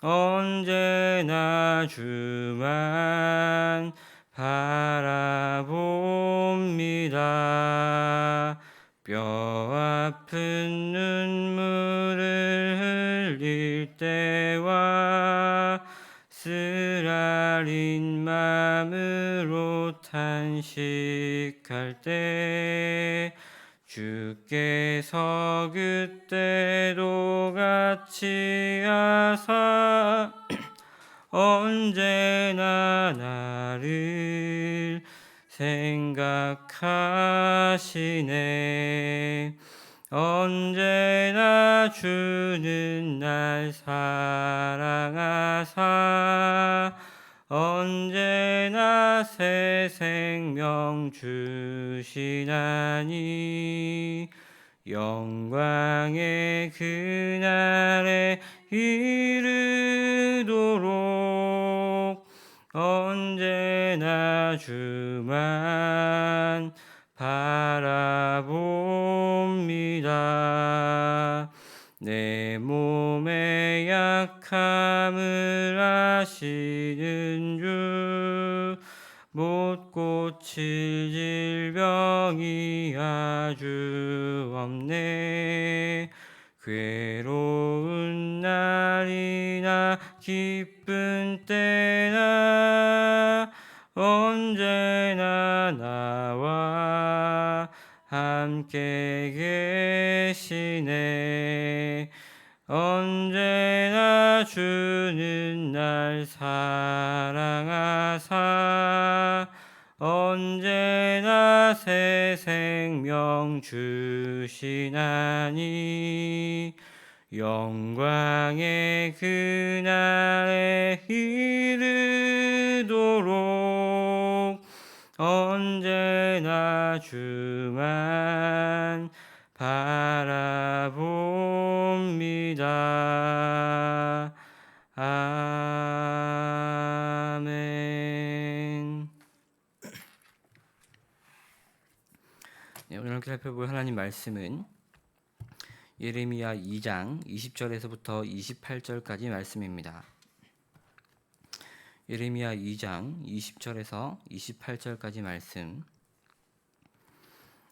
언제나 주만 바라봅니다. 뼈 아픈 눈물을 흘릴 때와 쓰라린 마음으로 탄식할 때 주께서 그때도 같이 하사 언제나 나를 생각하시네. 언제나 주는 날 사랑하사 언제나 새 생명 주시나니 영광의 그날에 이르도록 언제나 주만 바라봅니다. 내 몸의 약함을 아시는 주, 못 고칠 질병이 아주 없네. 괴로운 날이나 기쁜 때나 언제나 나와 함께 계시네. 언제나 주는 날 사랑하사 언제나 새 생명 주시나니 영광의 그날에 이르도록 언제나 주만 바라봅니다. 아멘. 네, 오늘 함께 살펴볼 하나님 말씀은 예레미야 2장 20절에서부터 28절까지 말씀입니다. 예레미야 2장 20절에서 28절까지 말씀,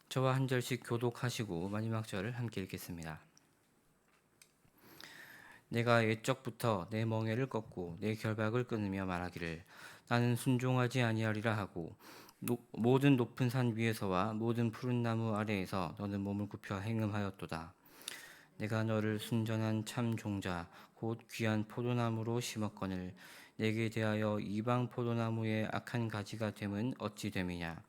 저와 한 절씩 교독하시고 마지막 절을 함께 읽겠습니다. 내가 옛적부터 내 멍에를 꺾고 내 결박을 끊으며 말하기를 나는 순종하지 아니하리라 하고 모든 높은 산 위에서와 모든 푸른 나무 아래에서 너는 몸을 굽혀 행음하였도다. 내가 너를 순전한 참 종자 곧 귀한 포도나무로 심었거늘 내게 대하여 이방 포도나무의 악한 가지가 됨은 어찌 됨이냐.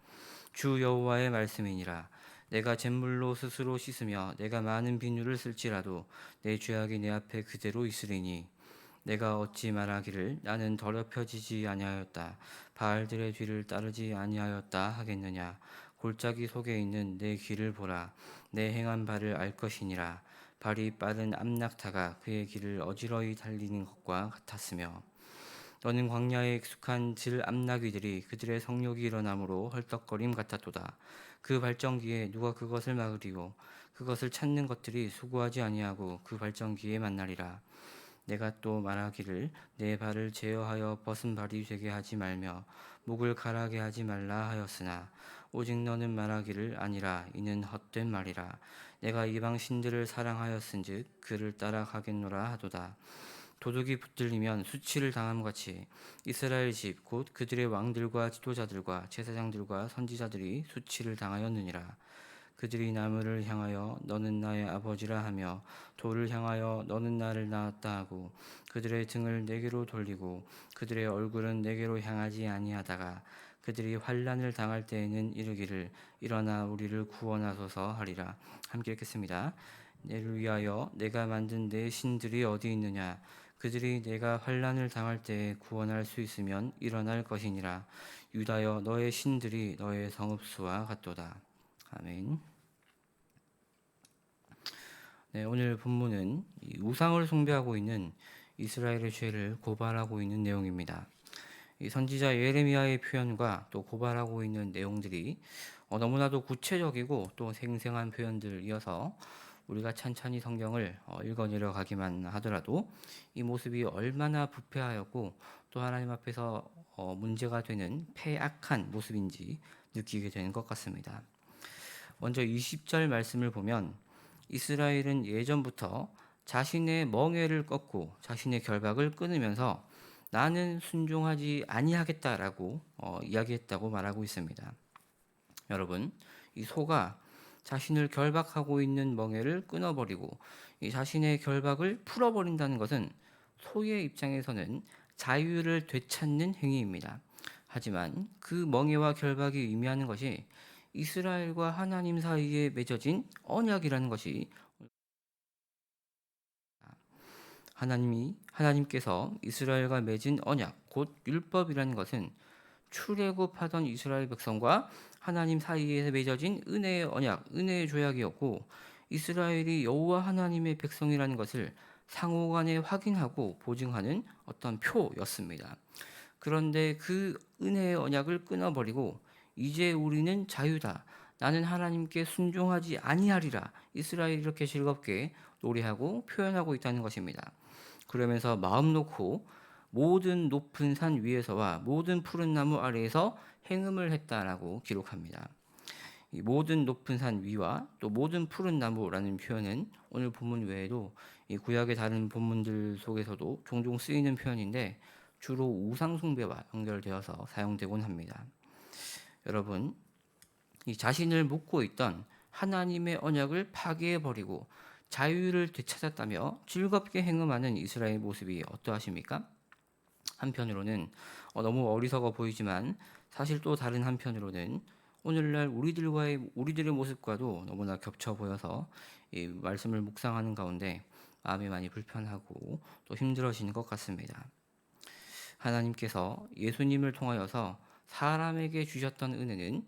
주 여호와의 말씀이니라. 내가 잿물로 스스로 씻으며 내가 많은 비누를 쓸지라도 내 죄악이 내 앞에 그대로 있으리니 내가 어찌 말하기를 나는 더럽혀지지 아니하였다 바알들의 뒤를 따르지 아니하였다 하겠느냐. 골짜기 속에 있는 내 길을 보라. 내 행한 바를 알 것이니라. 발이 빠른 암낙타가 그의 길을 어지러이 달리는 것과 같았으며 너는 광야에 익숙한 질 암나귀들이 그들의 성욕이 일어나므로 헐떡거림 같았도다. 그 발전기에 누가 그것을 막으리요. 그것을 찾는 것들이 수고하지 아니하고 그 발전기에 만나리라. 내가 또 말하기를 내 발을 제어하여 벗은 발이 되게 하지 말며 목을 가라게 하지 말라 하였으나 오직 너는 말하기를 아니라 이는 헛된 말이라. 내가 이방 신들을 사랑하였은즉 그를 따라가겠노라 하도다. 도둑이 붙들리면 수치를 당함같이 이스라엘 집 곧 그들의 왕들과 지도자들과 제사장들과 선지자들이 수치를 당하였느니라. 그들이 나무를 향하여 너는 나의 아버지라 하며 돌을 향하여 너는 나를 낳았다 하고 그들의 등을 내게로 돌리고 그들의 얼굴은 내게로 향하지 아니하다가 그들이 환난을 당할 때에는 이르기를 일어나 우리를 구원하소서 하리라. 함께 읽겠습니다. 내를 위하여 내가 만든 내 신들이 어디 있느냐. 그들이 내가 환난을 당할 때에 구원할 수 있으면 일어날 것이니라. 유다여 너의 신들이 너의 성읍수와 같도다. 아멘. 네, 오늘 본문은 우상을 숭배하고 있는 이스라엘의 죄를 고발하고 있는 내용입니다. 이 선지자 예레미야의 표현과 또 고발하고 있는 내용들이 너무나도 구체적이고 또 생생한 표현들이어서 우리가 찬찬히 성경을 읽어 내려가기만 하더라도 이 모습이 얼마나 부패하였고 또 하나님 앞에서 문제가 되는 패악한 모습인지 느끼게 되는 것 같습니다. 먼저 20절 말씀을 보면 이스라엘은 예전부터 자신의 멍에를 꺾고 자신의 결박을 끊으면서 나는 순종하지 아니하겠다라고 이야기했다고 말하고 있습니다. 여러분, 이 소가 자신을 결박하고 있는 멍에를 끊어버리고 이 자신의 결박을 풀어버린다는 것은 소의 입장에서는 자유를 되찾는 행위입니다. 하지만 그 멍에와 결박이 의미하는 것이 이스라엘과 하나님 사이에 맺어진 언약이라는 것이 하나님께서 이스라엘과 맺은 언약, 곧 율법이라는 것은 출애굽하던 이스라엘 백성과 하나님 사이에 맺어진 은혜의 언약, 은혜의 조약이었고 이스라엘이 여호와 하나님의 백성이라는 것을 상호간에 확인하고 보증하는 어떤 표였습니다. 그런데 그 은혜의 언약을 끊어버리고 이제 우리는 자유다. 나는 하나님께 순종하지 아니하리라. 이스라엘이 이렇게 즐겁게 노래하고 표현하고 있다는 것입니다. 그러면서 마음 놓고 모든 높은 산 위에서와 모든 푸른 나무 아래에서 행음을 했다라고 기록합니다. 이 모든 높은 산 위와 또 모든 푸른 나무라는 표현은 오늘 본문 외에도 이 구약의 다른 본문들 속에서도 종종 쓰이는 표현인데 주로 우상 숭배와 연결되어서 사용되곤 합니다. 여러분, 이 자신을 묶고 있던 하나님의 언약을 파괴해 버리고 자유를 되찾았다며 즐겁게 행음하는 이스라엘 모습이 어떠하십니까? 한편으로는 너무 어리석어 보이지만 사실 또 다른 한편으로는 오늘날 우리들의 모습과도 너무나 겹쳐 보여서 이 말씀을 묵상하는 가운데 마음이 많이 불편하고 또 힘들어지는 것 같습니다. 하나님께서 예수님을 통하여서 사람에게 주셨던 은혜는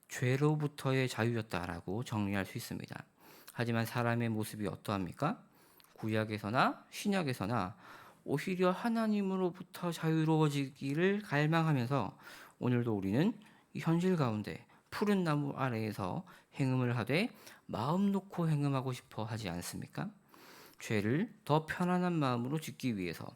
죄로부터의 자유였다라고 정리할 수 있습니다. 하지만 사람의 모습이 어떠합니까? 구약에서나 신약에서나 오히려 하나님으로부터 자유로워지기를 갈망하면서 오늘도 우리는 이 현실 가운데 푸른 나무 아래에서 행음을 하되 마음 놓고 행음하고 싶어 하지 않습니까? 죄를 더 편안한 마음으로 짓기 위해서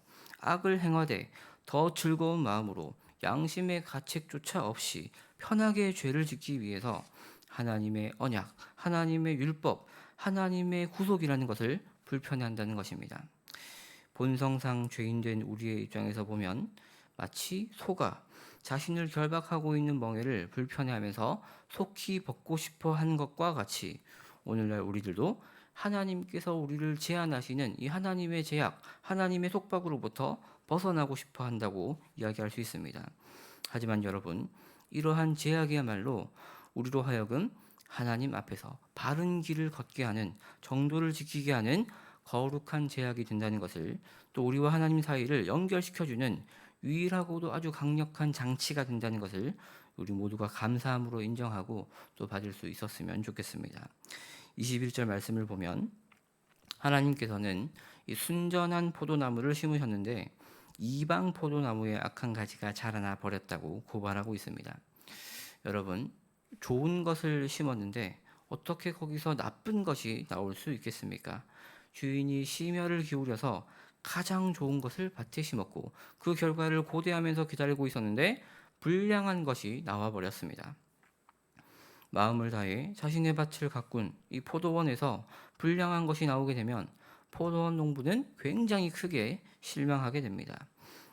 악을 행하되 더 즐거운 마음으로 양심의 가책조차 없이 편하게 죄를 짓기 위해서 하나님의 언약, 하나님의 율법, 하나님의 구속이라는 것을 불편해한다는 것입니다. 본성상 죄인된 우리의 입장에서 보면 마치 소가 자신을 결박하고 있는 멍에를 불편해하면서 속히 벗고 싶어 한 것과 같이 오늘날 우리들도 하나님께서 우리를 제한하시는 이 하나님의 제약, 하나님의 속박으로부터 벗어나고 싶어 한다고 이야기할 수 있습니다. 하지만 여러분, 이러한 제약이야말로 우리로 하여금 하나님 앞에서 바른 길을 걷게 하는, 정도를 지키게 하는 거룩한 제약이 된다는 것을, 또 우리와 하나님 사이를 연결시켜주는 유일하고도 아주 강력한 장치가 된다는 것을 우리 모두가 감사함으로 인정하고 또 받을 수 있었으면 좋겠습니다. 21절 말씀을 보면 하나님께서는 이 순전한 포도나무를 심으셨는데 이방 포도나무에 악한 가지가 자라나 버렸다고 고발하고 있습니다. 여러분, 좋은 것을 심었는데 어떻게 거기서 나쁜 것이 나올 수 있겠습니까? 주인이 심혈을 기울여서 가장 좋은 것을 밭에 심었고 그 결과를 고대하면서 기다리고 있었는데 불량한 것이 나와 버렸습니다. 마음을 다해 자신의 밭을 가꾼 이 포도원에서 불량한 것이 나오게 되면 포도원 농부는 굉장히 크게 실망하게 됩니다.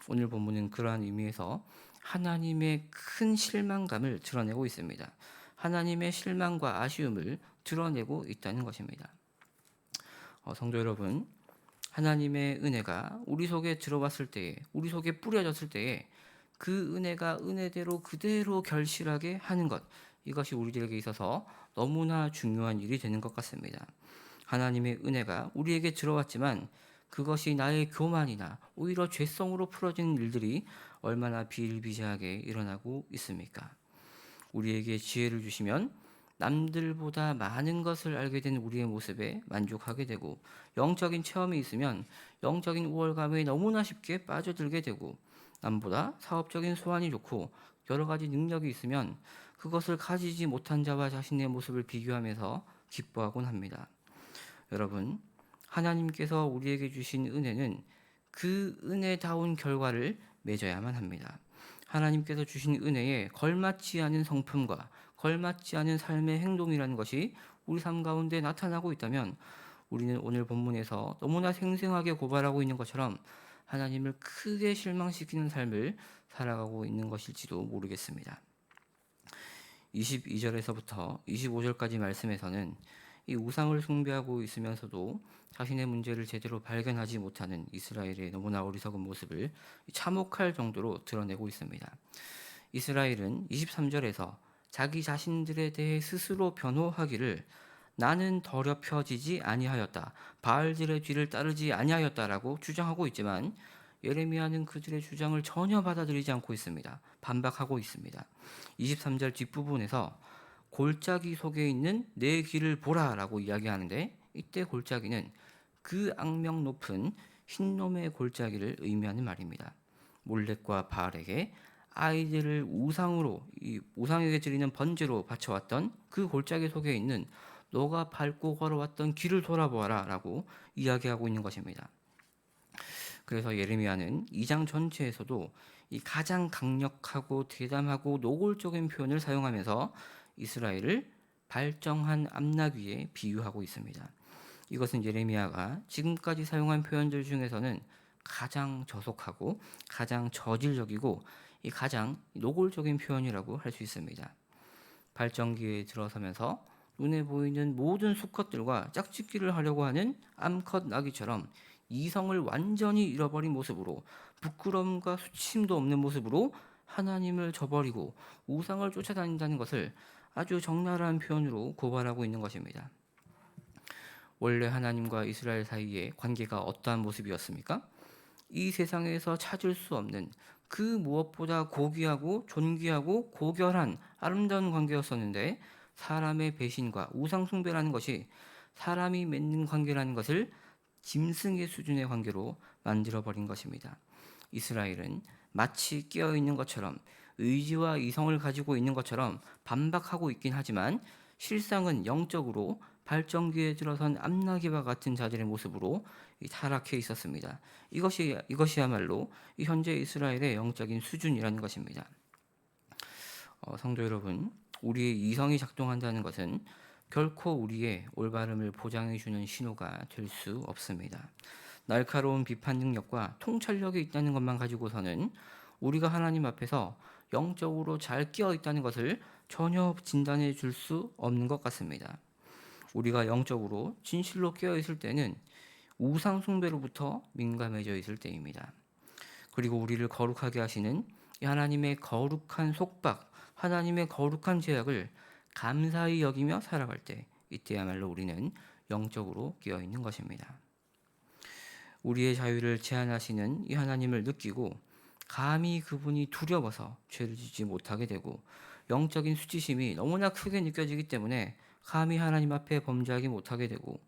오늘 본문은 그러한 의미에서 하나님의 큰 실망감을 드러내고 있습니다. 하나님의 실망과 아쉬움을 드러내고 있다는 것입니다. 성도 여러분, 하나님의 은혜가 우리 속에 들어왔을 때에, 우리 속에 뿌려졌을 때에 그 은혜가 은혜대로 그대로 결실하게 하는 것, 이것이 우리들에게 있어서 너무나 중요한 일이 되는 것 같습니다. 하나님의 은혜가 우리에게 들어왔지만 그것이 나의 교만이나 오히려 죄성으로 풀어지는 일들이 얼마나 비일비재하게 일어나고 있습니까? 우리에게 지혜를 주시면 남들보다 많은 것을 알게 된 우리의 모습에 만족하게 되고, 영적인 체험이 있으면 영적인 우월감에 너무나 쉽게 빠져들게 되고, 남보다 사업적인 소환이 좋고 여러 가지 능력이 있으면 그것을 가지지 못한 자와 자신의 모습을 비교하면서 기뻐하곤 합니다. 여러분, 하나님께서 우리에게 주신 은혜는 그 은혜다운 결과를 맺어야만 합니다. 하나님께서 주신 은혜에 걸맞지 않은 성품과 걸맞지 않은 삶의 행동이라는 것이 우리 삶 가운데 나타나고 있다면 우리는 오늘 본문에서 너무나 생생하게 고발하고 있는 것처럼 하나님을 크게 실망시키는 삶을 살아가고 있는 것일지도 모르겠습니다. 22절에서부터 25절까지 말씀에서는 이 우상을 숭배하고 있으면서도 자신의 문제를 제대로 발견하지 못하는 이스라엘의 너무나 어리석은 모습을 참혹할 정도로 드러내고 있습니다. 이스라엘은 23절에서 자기 자신들에 대해 스스로 변호하기를 나는 더럽혀지지 아니하였다, 바알들의 뒤를 따르지 아니하였다라고 주장하고 있지만 예레미야는 그들의 주장을 전혀 받아들이지 않고 있습니다. 반박하고 있습니다. 23절 뒷부분에서 골짜기 속에 있는 내 길을 보라라고 이야기하는데, 이때 골짜기는 그 악명 높은 흰놈의 골짜기를 의미하는 말입니다. 몰렉과 바알에게 아이들을 우상에게 드리는 번제로 바쳐왔던 그 골짜기 속에 있는 너가 밟고 걸어왔던 길을 돌아보아라 라고 이야기하고 있는 것입니다. 그래서 예레미야는 2장 전체에서도 이 가장 강력하고 대담하고 노골적인 표현을 사용하면서 이스라엘을 발정한 암나귀에 비유하고 있습니다. 이것은 예레미야가 지금까지 사용한 표현들 중에서는 가장 저속하고 가장 저질적이고 이 가장 노골적인 표현이라고 할 수 있습니다. 발정기에 들어서면서 눈에 보이는 모든 수컷들과 짝짓기를 하려고 하는 암컷 나귀처럼 이성을 완전히 잃어버린 모습으로, 부끄러움과 수치심도 없는 모습으로 하나님을 저버리고 우상을 쫓아다닌다는 것을 아주 적나라한 표현으로 고발하고 있는 것입니다. 원래 하나님과 이스라엘 사이의 관계가 어떠한 모습이었습니까? 이 세상에서 찾을 수 없는 그 무엇보다 고귀하고 존귀하고 고결한 아름다운 관계였었는데, 사람의 배신과 우상 숭배라는 것이 사람이 맺는 관계라는 것을 짐승의 수준의 관계로 만들어버린 것입니다. 이스라엘은 마치 깨어있는 것처럼, 의지와 이성을 가지고 있는 것처럼 반박하고 있긴 하지만 실상은 영적으로 발정기에 들어선 암나귀와 같은 자들의 모습으로 타락해 있었습니다. 이것이야말로 현재 이스라엘의 영적인 수준이라는 것입니다. 성도 여러분, 우리의 이성이 작동한다는 것은 결코 우리의 올바름을 보장해주는 신호가 될 수 없습니다. 날카로운 비판 능력과 통찰력이 있다는 것만 가지고서는 우리가 하나님 앞에서 영적으로 잘 끼어 있다는 것을 전혀 진단해 줄 수 없는 것 같습니다. 우리가 영적으로 진실로 깨어 있을 때는 우상 숭배로부터 민감해져 있을 때입니다. 그리고 우리를 거룩하게 하시는 이 하나님의 거룩한 속박, 하나님의 거룩한 제약을 감사히 여기며 살아갈 때, 이때야말로 우리는 영적으로 깨어 있는 것입니다. 우리의 자유를 제한하시는 이 하나님을 느끼고 감히 그분이 두려워서 죄를 짓지 못하게 되고, 영적인 수치심이 너무나 크게 느껴지기 때문에 감히 하나님 앞에 범죄하지 못하게 되고,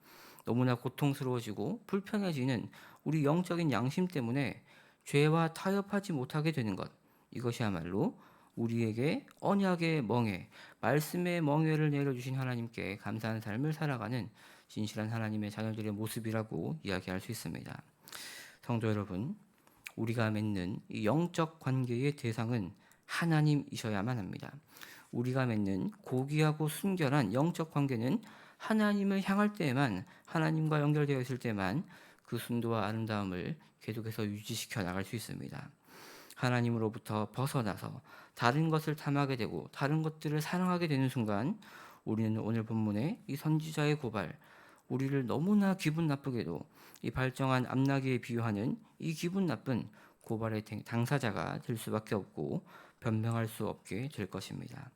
너무나 고통스러워지고 불편해지는 우리 영적인 양심 때문에 죄와 타협하지 못하게 되는 것, 이것이야말로 우리에게 언약의 멍에, 말씀의 멍에를 내려주신 하나님께 감사한 삶을 살아가는 진실한 하나님의 자녀들의 모습이라고 이야기할 수 있습니다. 성도 여러분, 우리가 맺는 이 영적 관계의 대상은 하나님이셔야만 합니다. 우리가 맺는 고귀하고 순결한 영적 관계는 하나님을 향할 때에만, 하나님과 연결되어 있을 때만 그 순도와 아름다움을 계속해서 유지시켜 나갈 수 있습니다. 하나님으로부터 벗어나서 다른 것을 탐하게 되고 다른 것들을 사랑하게 되는 순간, 우리는 오늘 본문의 이 선지자의 고발, 우리를 너무나 기분 나쁘게도 이 발정한 암나귀에 비유하는 이 기분 나쁜 고발의 당사자가 될 수밖에 없고 변명할 수 없게 될 것입니다.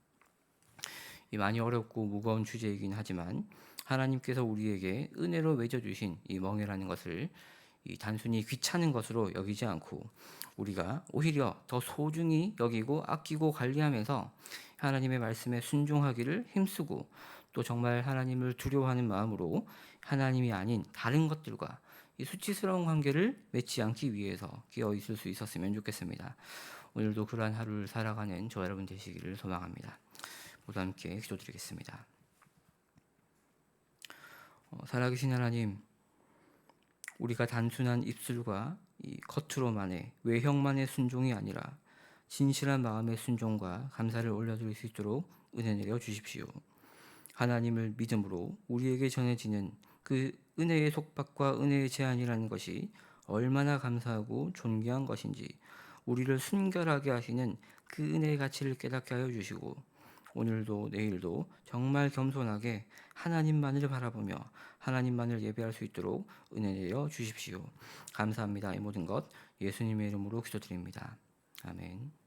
이 많이 어렵고 무거운 주제이긴 하지만 하나님께서 우리에게 은혜로 맺어주신 이 멍에라는 것을 이 단순히 귀찮은 것으로 여기지 않고 우리가 오히려 더 소중히 여기고 아끼고 관리하면서 하나님의 말씀에 순종하기를 힘쓰고, 또 정말 하나님을 두려워하는 마음으로 하나님이 아닌 다른 것들과 이 수치스러운 관계를 맺지 않기 위해서 깨어 있을 수 있었으면 좋겠습니다. 오늘도 그러한 하루를 살아가는 저 여러분 되시기를 소망합니다. 모두 함께 기도드리겠습니다. 살아계신 하나님, 우리가 단순한 입술과 이 겉으로만의 외형만의 순종이 아니라 진실한 마음의 순종과 감사를 올려드릴 수 있도록 은혜 내려 주십시오. 하나님을 믿음으로 우리에게 전해지는 그 은혜의 속박과 은혜의 제한이라는 것이 얼마나 감사하고 존귀한 것인지 우리를 순결하게 하시는 그 은혜의 가치를 깨닫게 하여 주시고, 오늘도 내일도 정말 겸손하게 하나님만을 바라보며 하나님만을 예배할 수 있도록 은혜 내려 주십시오. 감사합니다. 이 모든 것 예수님의 이름으로 기도드립니다. 아멘.